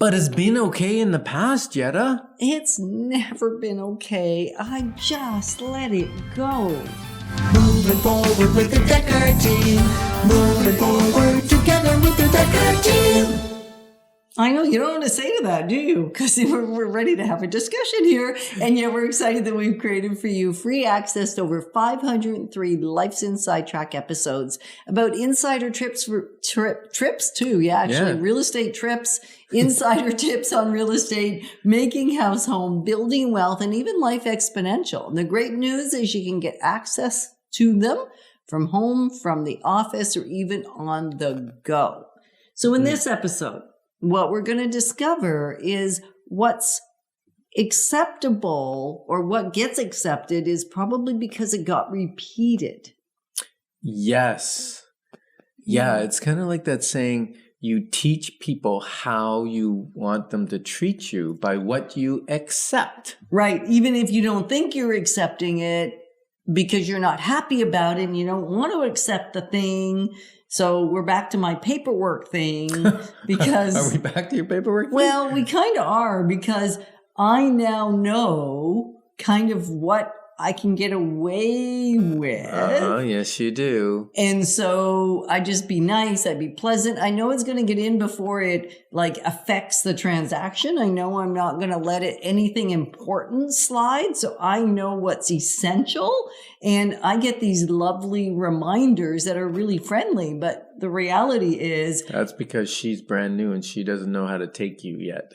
But it's been okay in the past, Jetta. It's never been okay. I just let it go. Moving forward with the Decker team. Moving forward together with the Decker team. I know you don't want to say to that, do you? Because we're ready to have a discussion here. And yet we're excited that we've created for you free access to over 503 Life's Inside Track episodes about insider trips for trips too. Yeah, actually, real estate trips, insider tips on real estate, making house home, building wealth, and even life exponential. And the great news is you can get access to them from home, from the office, or even on the go. So in this episode, what we're going to discover is what's acceptable or what gets accepted is probably because it got repeated. Yes. Yeah, it's kind of like that saying, you teach people how you want them to treat you by what you accept. Right. Even if you don't think you're accepting it because you're not happy about it and you don't want to accept the thing. So we're back to my paperwork thing because... Are we back to your paperwork thing? Well, we kind of are because I now know kind of what I can get away with. Yes, you do. And so I just be nice. I'd be pleasant. I know it's going to get in before it like affects the transaction. I know I'm not going to let anything important slide. So I know what's essential. And I get these lovely reminders that are really friendly. But the reality is... That's because she's brand new and she doesn't know how to take you yet.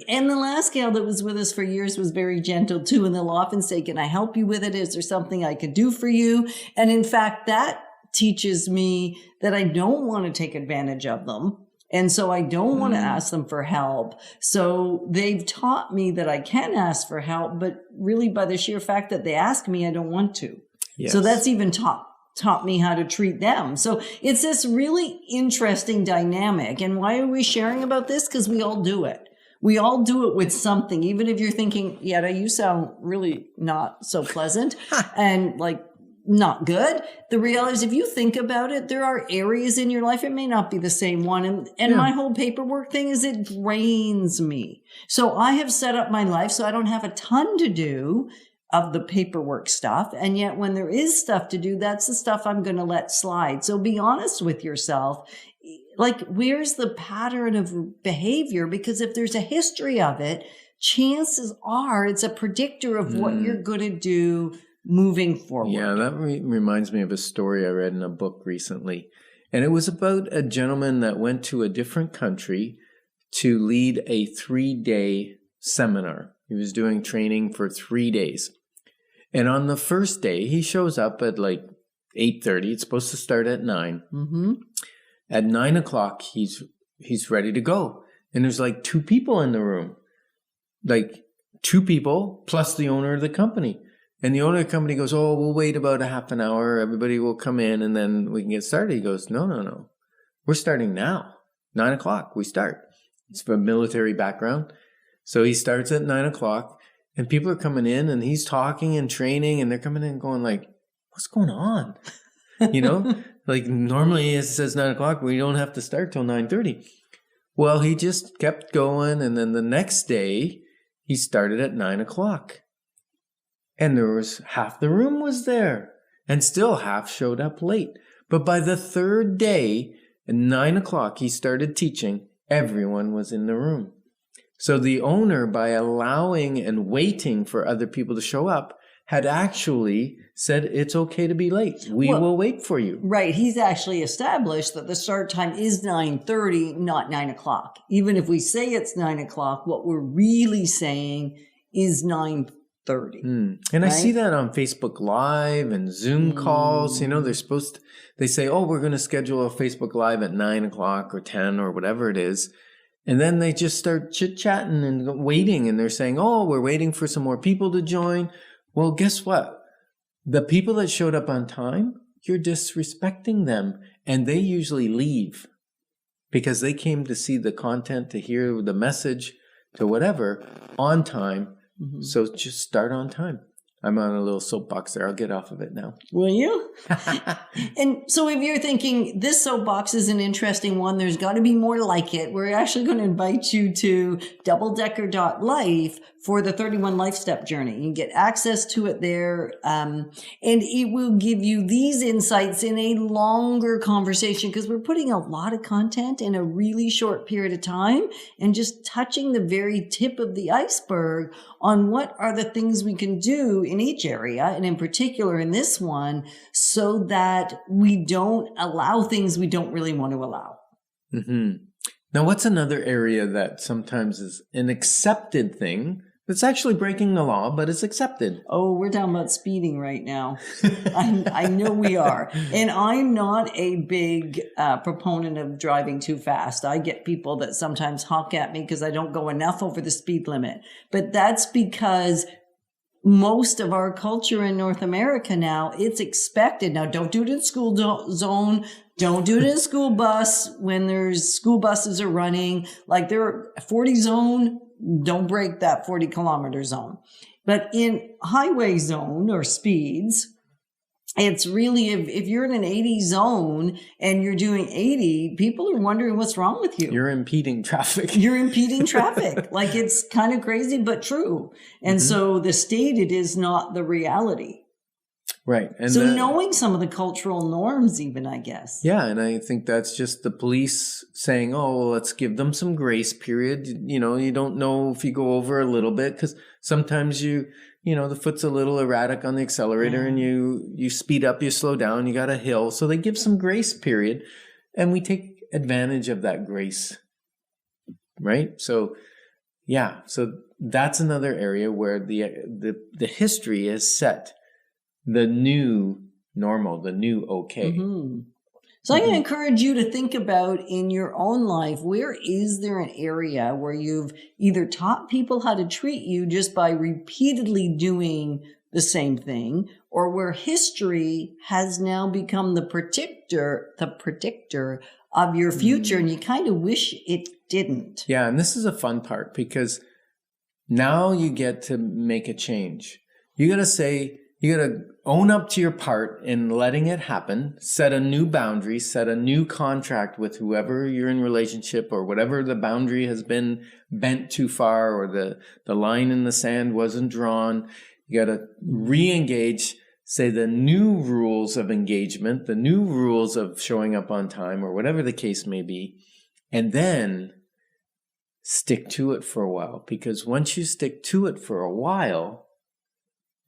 And the last gal that was with us for years was very gentle too. And they'll often say, can I help you with it? Is there something I could do for you? And in fact, that teaches me that I don't want to take advantage of them. And so I don't want to ask them for help. So they've taught me that I can ask for help, but really by the sheer fact that they ask me, I don't want to. Yes. So that's even taught me how to treat them. So it's this really interesting dynamic. And why are we sharing about this? Because we all do it. We all do it with something. Even if you're thinking, Yetta, you sound really not so pleasant and like not good. The reality is if you think about it, there are areas in your life, it may not be the same one. And my whole paperwork thing is it drains me. So I have set up my life so I don't have a ton to do of the paperwork stuff. And yet when there is stuff to do, that's the stuff I'm going to let slide. So be honest with yourself. Like, where's the pattern of behavior? Because if there's a history of it, chances are it's a predictor of what you're going to do moving forward. Yeah, that reminds me of a story I read in a book recently. And it was about a gentleman that went to a different country to lead a 3-day seminar. He was doing training for 3 days. And on the first day, he shows up at like 8:30. It's supposed to start at 9. Mm-hmm. At 9 o'clock, he's ready to go. And there's like 2 people in the room. Like 2 people plus the owner of the company. And the owner of the company goes, oh, we'll wait about a half an hour. Everybody will come in and then we can get started. He goes, no. We're starting now. 9 o'clock, we start. It's from a military background. So he starts at 9 o'clock and people are coming in and he's talking and training and they're coming in going like, what's going on? You know, like normally it says 9 o'clock. We don't have to start till 9:30. Well, he just kept going. And then the next day he started at 9 o'clock. And there was half the room was there and still half showed up late. But by the 3rd day at 9 o'clock, he started teaching. Everyone was in the room. So the owner, by allowing and waiting for other people to show up, had actually said, it's okay to be late. We will wait for you. Right. He's actually established that the start time is 9:30, not 9 o'clock. Even if we say it's 9 o'clock, what we're really saying is 9:30. And right? I see that on Facebook Live and Zoom calls. You know, they say, oh, we're going to schedule a Facebook Live at 9 o'clock or 10 or whatever it is. And then they just start chit-chatting and waiting. And they're saying, oh, we're waiting for some more people to join. Well, guess what? The people that showed up on time, you're disrespecting them. And they usually leave because they came to see the content, to hear the message, to whatever, on time. Mm-hmm. So just start on time. I'm on a little soapbox there. I'll get off of it now. Will you? And so if you're thinking this soapbox is an interesting one, there's got to be more like it. We're actually going to invite you to doubledecker.life for the 31 Life Step Journey. You can get access to it there. And it will give you these insights in a longer conversation because we're putting a lot of content in a really short period of time and just touching the very tip of the iceberg on what are the things we can do in each area, and in particular in this one, so that we don't allow things we don't really want to allow. Mm-hmm. Now, what's another area that sometimes is an accepted thing? It's actually breaking the law, but it's accepted. Oh, we're talking about speeding right now. I know we are. And I'm not a big proponent of driving too fast. I get people that sometimes honk at me because I don't go enough over the speed limit. But that's because most of our culture in North America now, it's expected. Now, don't do it in school zone. Don't do it in a school bus when there's school buses are running. Like there are 40 zone, don't break that 40 kilometer zone. But in highway zone or speeds, it's really, if you're in an 80 zone and you're doing 80, people are wondering what's wrong with you. You're impeding traffic. You're impeding traffic. Like it's kind of crazy, but true. And so the stated is not the reality. Right. And so knowing some of the cultural norms even, I guess. Yeah. And I think that's just the police saying, oh, well, let's give them some grace period. You know, you don't know if you go over a little bit because sometimes you know, the foot's a little erratic on the accelerator and you speed up, you slow down, you got a hill. So they give some grace period and we take advantage of that grace. Right. So, yeah. So that's another area where the history is set. The new normal, the new okay. Mm-hmm. So I'm going to encourage you to think about in your own life, where is there an area where you've either taught people how to treat you just by repeatedly doing the same thing, or where history has now become the predictor of your future, and you kind of wish it didn't. Yeah, and this is a fun part because now you get to make a change. You got to own up to your part in letting it happen, set a new boundary, set a new contract with whoever you're in relationship or whatever the boundary has been bent too far or the line in the sand wasn't drawn. You got to re-engage, say the new rules of engagement, the new rules of showing up on time or whatever the case may be, and then stick to it for a while. Because once you stick to it for a while,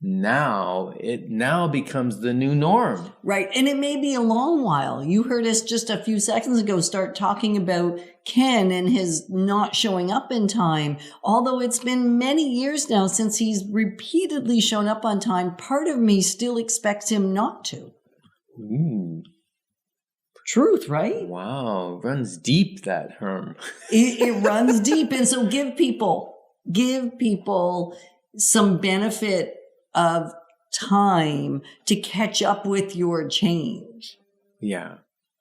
it now becomes the new norm. Right. And it may be a long while. You heard us just a few seconds ago start talking about Ken and his not showing up in time. Although it's been many years now since he's repeatedly shown up on time, part of me still expects him not to. Ooh. Truth, right? Wow. Runs deep, that Herm. It runs deep. And so give people some benefit of time to catch up with your change. Yeah.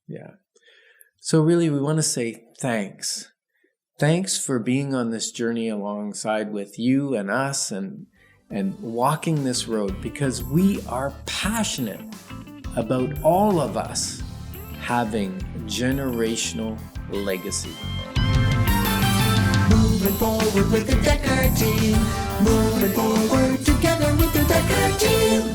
Yeah. So really, we want to say thanks. Thanks for being on this journey alongside with you and us and walking this road, because we are passionate about all of us having generational legacy. Moving forward with the Decker team. Moving forward together with the Decker team.